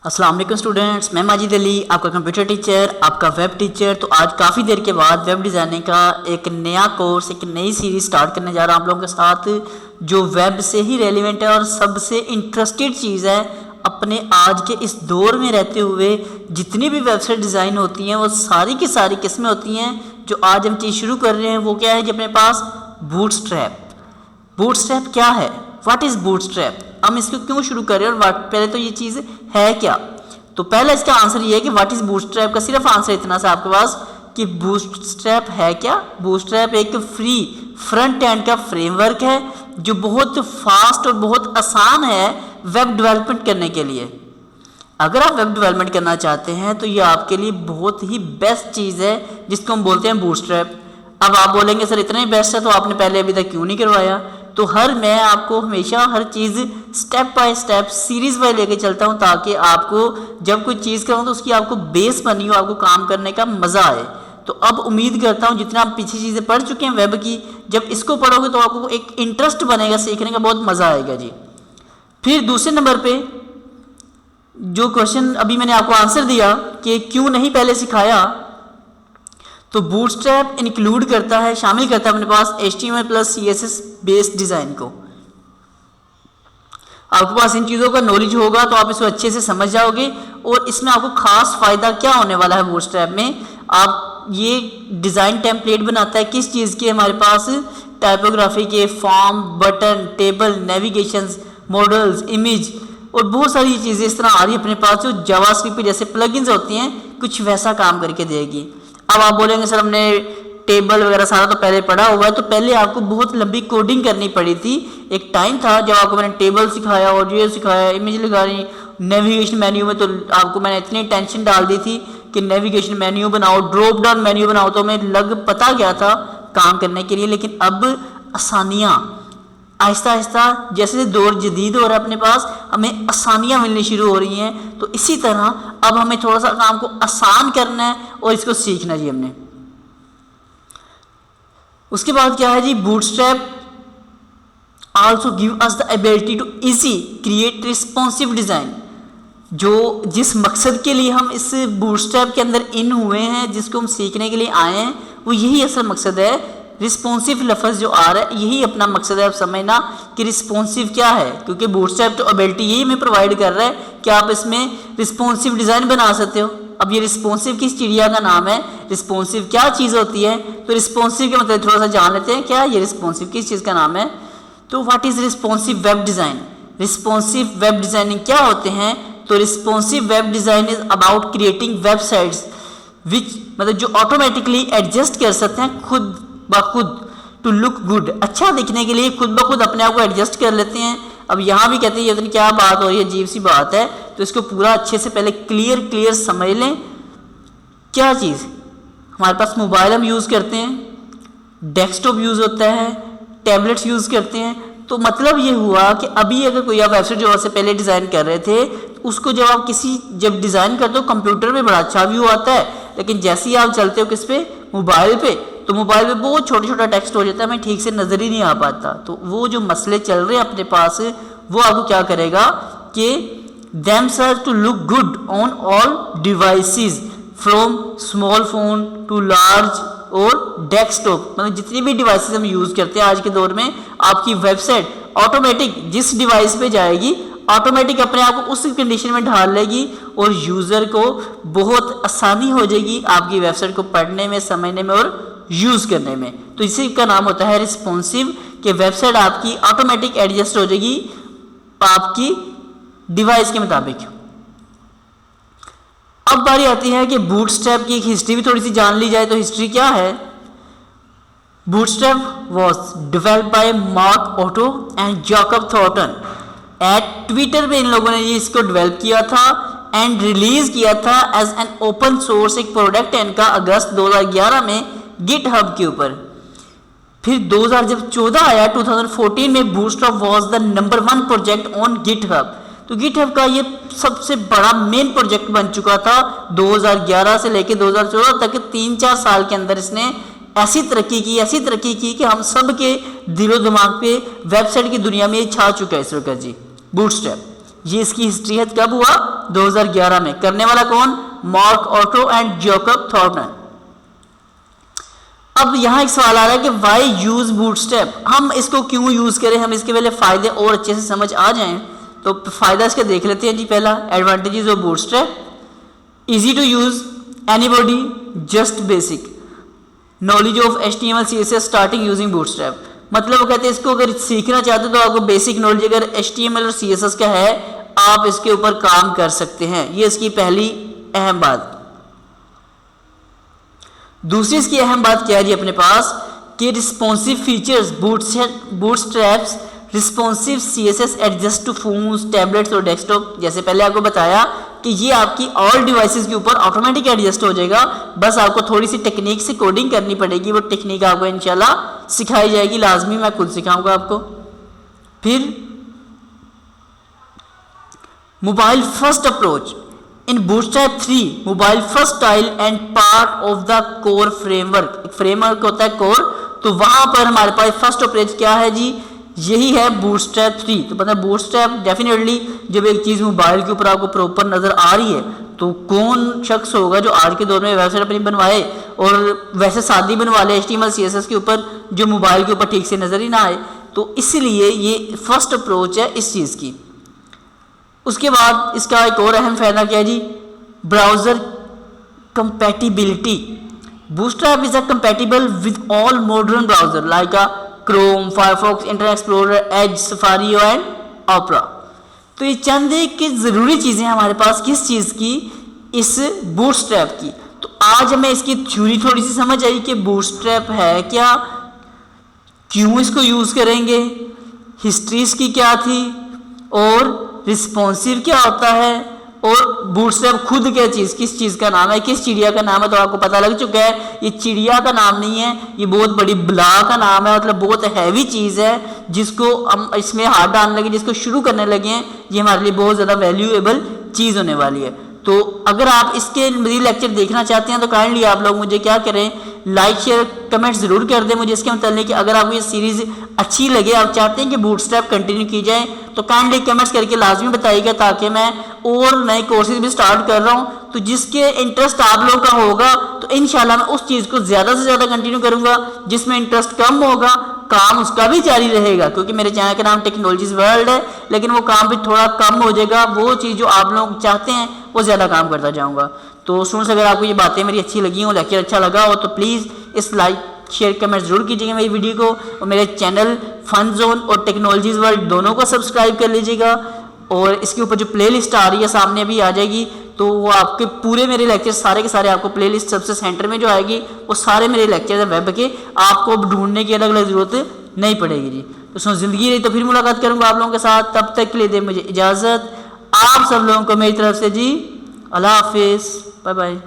अस्सलाम वालेकुम स्टूडेंट्स, मैं माजिद अली, आपका कंप्यूटर टीचर, आपका वेब टीचर। तो आज काफ़ी देर के बाद वेब डिज़ाइनिंग का एक नया कोर्स, एक नई सीरीज़ स्टार्ट करने जा रहा हूँ आप लोगों के साथ, जो वेब से ही रेलिवेंट है और सबसे इंटरेस्टेड चीज़ है। अपने आज के इस दौर में रहते हुए जितनी भी वेबसाइट डिज़ाइन होती हैं वो सारी की सारी किस्में होती हैं। जो आज हम चीज़ शुरू कर रहे हैं वो क्या है कि अपने पास बूटस्ट्रैप। बूटस्ट्रैप क्या है? What is bootstrap? हम इसको क्यों शुरू कर रहे हैं और पहले तो ये चीज़ है क्या? तो पहला इसका आंसर ये है कि व्हाट इज़ बूटस्ट्रैप का सिर्फ आंसर इतना सा आपके पास कि बूटस्ट्रैप है क्या। बूटस्ट्रैप एक फ्री फ्रंट एंड का फ्रेमवर्क है जो बहुत फास्ट और बहुत आसान है वेब डेवलपमेंट करने के लिए। अगर आप वेब डेवलपमेंट करना चाहते हैं तो ये आपके लिए बहुत ही बेस्ट चीज़ है जिसको हम बोलते हैं बूटस्ट्रैप। अब आप बोलेंगे सर इतना ही बेस्ट है तो आपने पहले अभी तक क्यों नहीं करवाया? तो मैं आपको हमेशा हर चीज़ step by step series wise लेके चलता हूँ ताकि आपको जब कोई चीज़ कराऊँ तो उसकी आपको बेस बनी हो, आपको काम करने का मज़ा आए। तो अब उम्मीद करता हूँ जितना आप पीछे चीज़ें पढ़ चुके हैं वेब की, जब इसको पढ़ोगे तो आपको एक इंटरेस्ट बनेगा, सीखने का बहुत मज़ा आएगा जी। फिर दूसरे नंबर पर जो क्वेश्चन अभी मैंने आपको आंसर दिया कि क्यों नहीं पहले सिखाया, तो बूटस्ट्रैप इंक्लूड करता है, शामिल करता है अपने पास HTML plus CSS based design को। आपके पास इन चीज़ों का नॉलेज होगा तो आप इसको अच्छे से समझ जाओगे। और इसमें आपको खास फ़ायदा क्या होने वाला है बूटस्ट्रैप में, आप ये डिज़ाइन टेम्पलेट बनाता है किस चीज़ के, हमारे पास टाइपोग्राफी के, form, button, table, navigations, models, image और बहुत सारी चीज़ें इस तरह आ रही है अपने पास जो जावास्क्रिप्ट पे जैसे प्लगइन्स होती हैं कुछ वैसा काम करके देगी। अब आप बोलेंगे सर हमने टेबल वगैरह सारा तो पहले पढ़ा हुआ है, तो पहले आपको बहुत लंबी कोडिंग करनी पड़ी थी। एक टाइम था जब आपको मैंने टेबल सिखाया, ऑडियो सिखाया, इमेज लगानी, नेविगेशन मेन्यू में तो आपको मैंने इतनी टेंशन डाल दी थी कि नेविगेशन मेन्यू बनाओ, ड्रॉप डाउन मेन्यू बनाओ, तो मैं पता गया था काम करने के लिए। लेकिन अब आसानियाँ आहिस्ता आहिस्ता जैसे दौर जदीद हो रहा है अपने पास, हमें आसानियाँ मिलनी शुरू हो रही हैं। तो इसी तरह अब हमें थोड़ा सा काम को आसान करना है और इसको सीखना जी हमने। उसके बाद क्या है जी, bootstrap also give us the ability to easy create responsive design. जो जिस मकसद के लिए हम इस बूटस्ट्रैप के अंदर इन हुए हैं, जिसको हम सीखने के लिए आए हैं, वो यही असल मकसद है। रिस्पॉन्सिव लफ्ज़ जो आ रहा है यही अपना मकसद है। आप समझना कि रिस्पॉन्सिव क्या है, क्योंकि बूटस्ट्रैप तो एबिलिटी यही हमें प्रोवाइड कर रहा है कि आप इसमें रिस्पॉन्सिव डिज़ाइन बना सकते हो। अब ये रिस्पॉन्सिव किस चिड़िया का नाम है, रिस्पॉन्सिव क्या चीज़ होती है, तो रिस्पॉन्सिव के मतलब थोड़ा सा जान लेते हैं क्या ये रिस्पॉन्सिव किस चीज़ का नाम है। तो what is responsive web design? Responsive web designing क्या होते हैं? तो responsive web design is about creating websites which मतलब जो ऑटोमेटिकली एडजस्ट कर सकते हैं खुद ब खुद टू लुक गुड, अच्छा दिखने के लिए खुद ब खुद अपने आप को एडजस्ट कर लेते हैं। अब यहाँ भी कहते हैं ये क्या बात हो रही है, अजीब सी बात है, तो इसको पूरा अच्छे से पहले क्लियर समझ लें। क्या चीज़, हमारे पास मोबाइल हम यूज़ करते हैं, डेस्कटॉप यूज़ होता है, टैबलेट्स यूज़ करते हैं। तो मतलब ये हुआ कि अभी अगर कोई आप वेबसाइट जो से पहले डिज़ाइन कर रहे थे, तो उसको जब आप जब डिज़ाइन करते हो कंप्यूटर में बड़ा अच्छा व्यू आता है, लेकिन जैसे ही आप चलते हो किस पे, मोबाइल पे, तो मोबाइल पे बहुत छोटा टेक्स्ट हो जाता है, हमें ठीक से नज़र ही नहीं आ पाता। तो वो जो मसले चल रहे हैं अपने पास, वो आपको क्या करेगा कि themselves to look good on all devices from small phone to large और डेस्कटॉप, मतलब जितनी भी डिवाइसेस हम यूज़ करते हैं आज के दौर में, आपकी वेबसाइट ऑटोमेटिक जिस डिवाइस पे जाएगी ऑटोमेटिक अपने आप को उस कंडीशन में ढाल लेगी और यूज़र को बहुत आसानी हो जाएगी आपकी वेबसाइट को पढ़ने में, समझने में और यूज़ करने में। तो इसी का नाम होता है रिस्पॉन्सिव, कि वेबसाइट आपकी ऑटोमेटिक एडजस्ट हो जाएगी आपकी डिवाइस के मुताबिक। अब बारी आती है कि बूटस्ट्रैप की एक हिस्ट्री भी थोड़ी सी जान ली जाए। तो हिस्ट्री क्या है? Bootstrap was developed by Mark Otto and Jacob Thornton at Twitter पे इन लोगों ने ये इसको डेवलप किया था एंड रिलीज किया था एज एन ओपन सोर्स एक प्रोडक्ट है इनका अगस्त 2011 में गिटहब के ऊपर। फिर 2014 आया 2014 में bootstrap was the number 1 project on GitHub. तो गिटहब का ये सबसे बड़ा मेन प्रोजेक्ट बन चुका था 2011 से लेकर 2014 तक। 3-4 साल के अंदर इसने ऐसी तरक्की की कि हम सब के दिलो दिमाग पे वेबसाइट की दुनिया में छा चुका है इस वक्त जी बूटस्ट्रैप। ये इसकी हिस्ट्री है, कब हुआ 2011 में। करने वाला कौन, mark auto and Jacob Thornton. अब यहाँ एक सवाल आ रहा है कि वाई यूज बूटस्ट्रैप, हम इसको क्यों यूज करें, हम इसके पहले फायदे और अच्छे से समझ आ जाएं तो फायदा इसका देख लेते हैं जी। पहला advantages of Bootstrap, easy to use, anybody, just basic knowledge of HTML CSS starting using Bootstrap. मतलब वो कहते हैं इसको अगर सीखना चाहते हो तो आपको बेसिक नॉलेज अगर HTML और CSS का है आप इसके ऊपर काम कर सकते हैं, ये इसकी पहली अहम बात। दूसरी इसकी अहम बात क्या है जी अपने पास कि responsive features, bootstraps responsive CSS adjust to phones, tablets और डेस्कटॉप। जैसे पहले आपको बताया कि ये आपकी ऑल डिवाइसेस के ऊपर ऑटोमेटिक एडजस्ट हो जाएगा, बस आपको थोड़ी सी टेक्निक से कोडिंग करनी पड़ेगी, वो टेक्निक आपको इंशाल्लाह सिखाई जाएगी, लाजमी मैं खुद सिखाऊंगा आपको। फिर mobile first approach in bootstrap 3, mobile first style and part of the core framework. एक फ्रेमवर्क होता है कोर, तो वहां पर हमारे पास फर्स्ट अप्रोच क्या है जी, यही है बूटस्ट्रैप 3। तो मतलब बूटस्ट्रैप डेफिनेटली जब एक चीज़ मोबाइल के ऊपर आपको प्रॉपर नज़र आ रही है तो कौन शख्स होगा जो आज के दौर में वेबसाइट अपनी बनवाए और वैसे सादी बनवा ले HTML CSS के ऊपर जो मोबाइल के ऊपर ठीक से नज़र ही ना आए। तो इसलिए ये फर्स्ट अप्रोच है इस चीज़ की। उसके बाद इसका एक और अहम फायदा क्या है जी, browser compatibility. Bootstrap is compatible with all modern browser like Chrome, Firefox, Internet Explorer, Edge, Safari and Opera. तो ये चंद एक ज़रूरी चीज़ें हमारे पास किस चीज़ की, इस बूटस्ट्रैप की। तो आज हमें इसकी थ्योरी थोड़ी सी समझ आई कि बूटस्ट्रैप है क्या, क्यों इसको यूज़ करेंगे, हिस्ट्री इसकी क्या थी और रिस्पॉन्सिव क्या होता है, और बूटस्ट्रैप खुद क्या चीज़, किस चीज़ का नाम है, किस चिड़िया का नाम है। तो आपको पता लग चुका है ये चिड़िया का नाम नहीं है, ये बहुत बड़ी बला का नाम है, मतलब बहुत हैवी चीज़ है जिसको हम इसमें हाथ डालने लगे, जिसको शुरू करने लगे हैं, ये हमारे लिए बहुत ज़्यादा वैल्यूएबल चीज़ होने वाली है। तो अगर आप इसके मज़ीद लेक्चर देखना चाहते हैं तो काइंडली आप लोग मुझे क्या करें, लाइक शेयर कमेंट ज़रूर कर दें मुझे इसके मतलब कि अगर आपको ये सीरीज़ अच्छी लगे, आप चाहते हैं कि बूटस्ट्रैप कंटिन्यू की जाए तो काइंडली कमेंट्स करके लाजमी बताइएगा, ताकि मैं और नए कोर्सेज भी स्टार्ट कर रहा हूँ तो जिसके इंटरेस्ट आप लोगों का होगा तो इंशाल्लाह मैं उस चीज़ को ज़्यादा से ज़्यादा कंटिन्यू करूँगा। जिसमें इंटरेस्ट कम होगा काम उसका भी जारी रहेगा, क्योंकि मेरे चैनल का नाम टेक्नोलॉजीज वर्ल्ड है, लेकिन वो काम भी थोड़ा कम हो जाएगा, वो चीज़ जो आप लोग चाहते हैं वो ज़्यादा काम करता जाऊँगा। तो स्टूडेंट्स अगर आपको ये बातें मेरी अच्छी लगी हो, लेक्चर अच्छा लगा हो तो प्लीज़ इस लाइक शेयर कमेंट जरूर कीजिएगा मेरी वीडियो को, और मेरे चैनल फन जोन और टेक्नोलॉजीज वर्ल्ड दोनों को सब्सक्राइब कर लीजिएगा। और इसके ऊपर जो प्लेलिस्ट आ रही है सामने भी आ जाएगी, तो वो आपके पूरे मेरे लेक्चर सारे के सारे आपको प्लेलिस्ट सबसे सेंटर में जो आएगी वो सारे मेरे लेक्चर वेब के, आपको ढूंढने की अलग अलग ज़रूरत नहीं पड़ेगी जी। तो उसमें ज़िंदगी रही तो फिर मुलाकात करूँगा आप लोगों के साथ, तब तक के लिए दे मुझे इजाज़त। आप सब लोगों को मेरी तरफ से जी अल्लाह हाफिज़, बाय बाय।